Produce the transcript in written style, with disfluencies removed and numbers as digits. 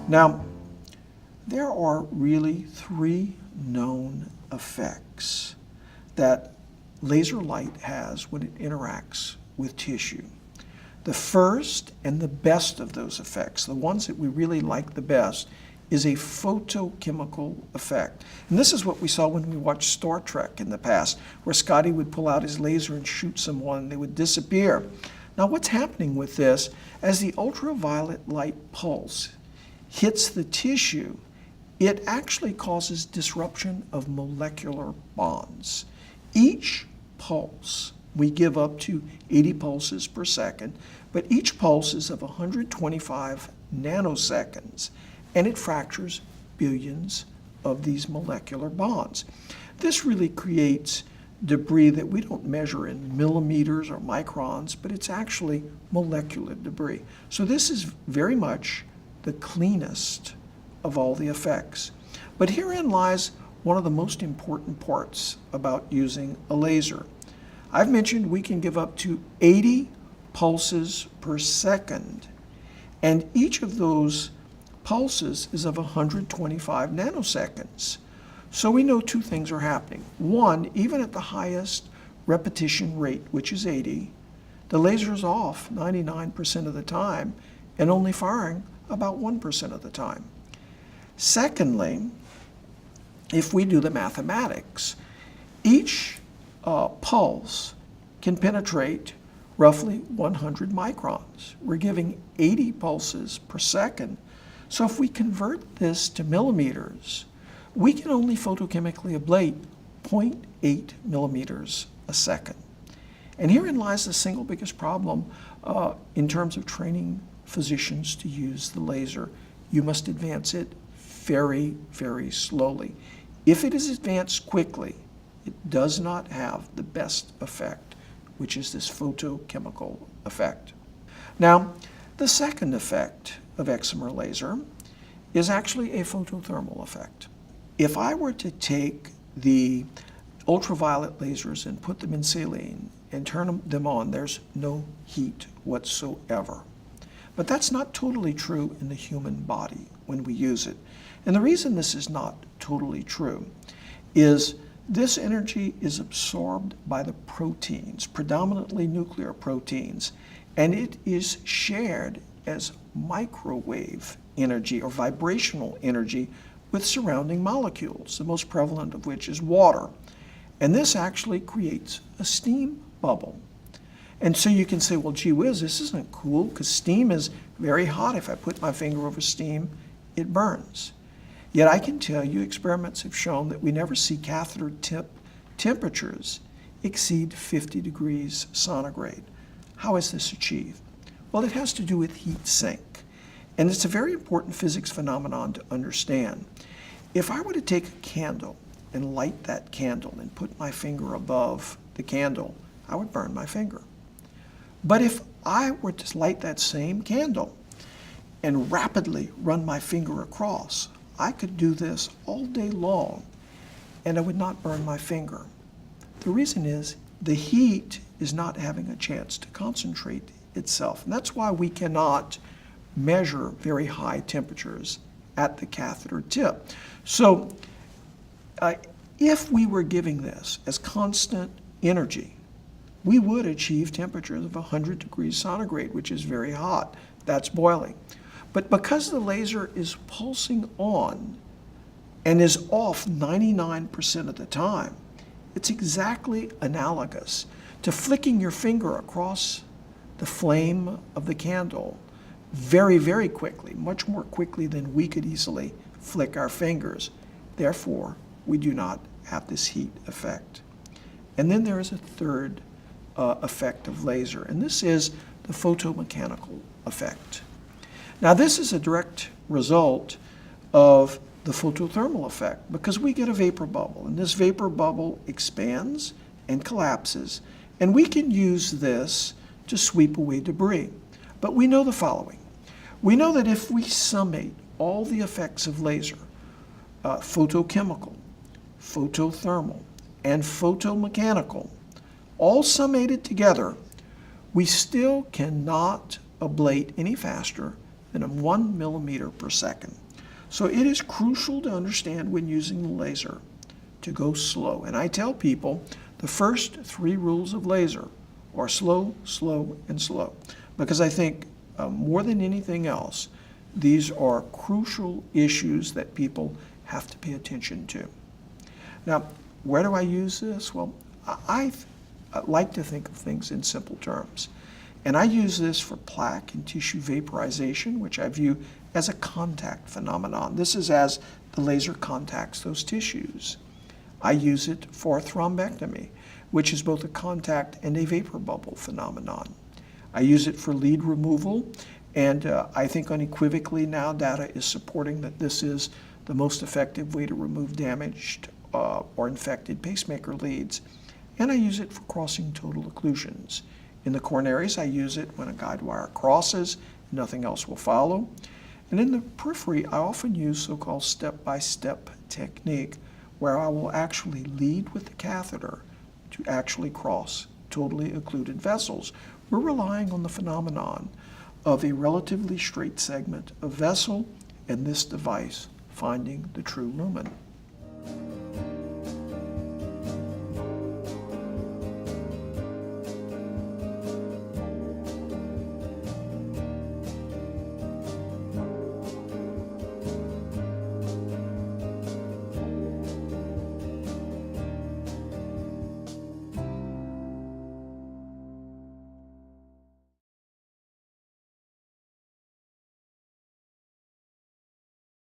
Now, there are really three known effects that laser light has when it interacts with tissue. The first and the best of those effects, the ones that we really like the best, is a photochemical effect. And this is what we saw when we watched Star Trek in the past, where Scotty would pull out his laser and shoot someone and they would disappear. Now what's happening with this, as the ultraviolet light pulse hits the tissue, it actually causes disruption of molecular bonds. Each pulse, we give up to 80 pulses per second, but each pulse is of 125 nanoseconds, and it fractures billions of these molecular bonds. This really creates debris that we don't measure in millimeters or microns, but it's actually molecular debris. So this is very much the cleanest of all the effects. But herein lies one of the most important parts about using a laser. I've mentioned we can give up to 80 pulses per second, and each of those pulses is of 125 nanoseconds. So we know two things are happening. One, even at the highest repetition rate, which is 80, the laser is off 99% of the time and only firing about 1% of the time. Secondly, if we do the mathematics, each pulse can penetrate roughly 100 microns. We're giving 80 pulses per second. So if we convert this to millimeters, we can only photochemically ablate 0.8 millimeters a second. And herein lies the single biggest problem in terms of training physicians to use the laser. You must advance it very, very slowly. If it is advanced quickly, it does not have the best effect, which is this photochemical effect. Now, the second effect of excimer laser is actually a photothermal effect. If I were to take the ultraviolet lasers and put them in saline and turn them on, there's no heat whatsoever. But that's not totally true in the human body when we use it. And the reason this is not totally true is this energy is absorbed by the proteins, predominantly nuclear proteins, and it is shared as microwave energy or vibrational energy with surrounding molecules, the most prevalent of which is water. And this actually creates a steam bubble. And so you can say, well, gee whiz, this isn't cool because steam is very hot. If I put my finger over steam, it burns. Yet I can tell you experiments have shown that we never see catheter tip temperatures exceed 50 degrees centigrade. How is this achieved? Well, it has to do with heat sink. And it's a very important physics phenomenon to understand. If I were to take a candle and light that candle and put my finger above the candle, I would burn my finger. But if I were to light that same candle and rapidly run my finger across, I could do this all day long and I would not burn my finger. The reason is the heat is not having a chance to concentrate itself. And that's why we cannot measure very high temperatures at the catheter tip. So if we were giving this as constant energy, we would achieve temperatures of 100 degrees centigrade, which is very hot. That's boiling. But because the laser is pulsing on and is off 99% of the time, it's exactly analogous to flicking your finger across the flame of the candle very, very quickly, much more quickly than we could easily flick our fingers. Therefore, we do not have this heat effect. And then there is a third effect of laser, and this is the photomechanical effect. Now, this is a direct result of the photothermal effect because we get a vapor bubble, and this vapor bubble expands and collapses, and we can use this to sweep away debris. But we know the following. We know that if we summate all the effects of laser, photochemical, photothermal, and photomechanical, all summated together, we still cannot ablate any faster than 1 millimeter per second. So it is crucial to understand when using the laser to go slow. And I tell people the first 3 rules of laser are slow, slow, and slow. Because I think more than anything else, these are crucial issues that people have to pay attention to. Now, where do I use this? Well, I like to think of things in simple terms. And I use this for plaque and tissue vaporization, which I view as a contact phenomenon. This is as the laser contacts those tissues. I use it for thrombectomy, which is both a contact and a vapor bubble phenomenon. I use it for lead removal, and I think unequivocally now data is supporting that this is the most effective way to remove damaged or infected pacemaker leads. And I use it for crossing total occlusions. In the coronaries, I use it when a guide wire crosses, nothing else will follow. And in the periphery, I often use so-called step-by-step technique, where I will actually lead with the catheter to actually cross totally occluded vessels. We're relying on the phenomenon of a relatively straight segment of vessel and this device finding the true lumen.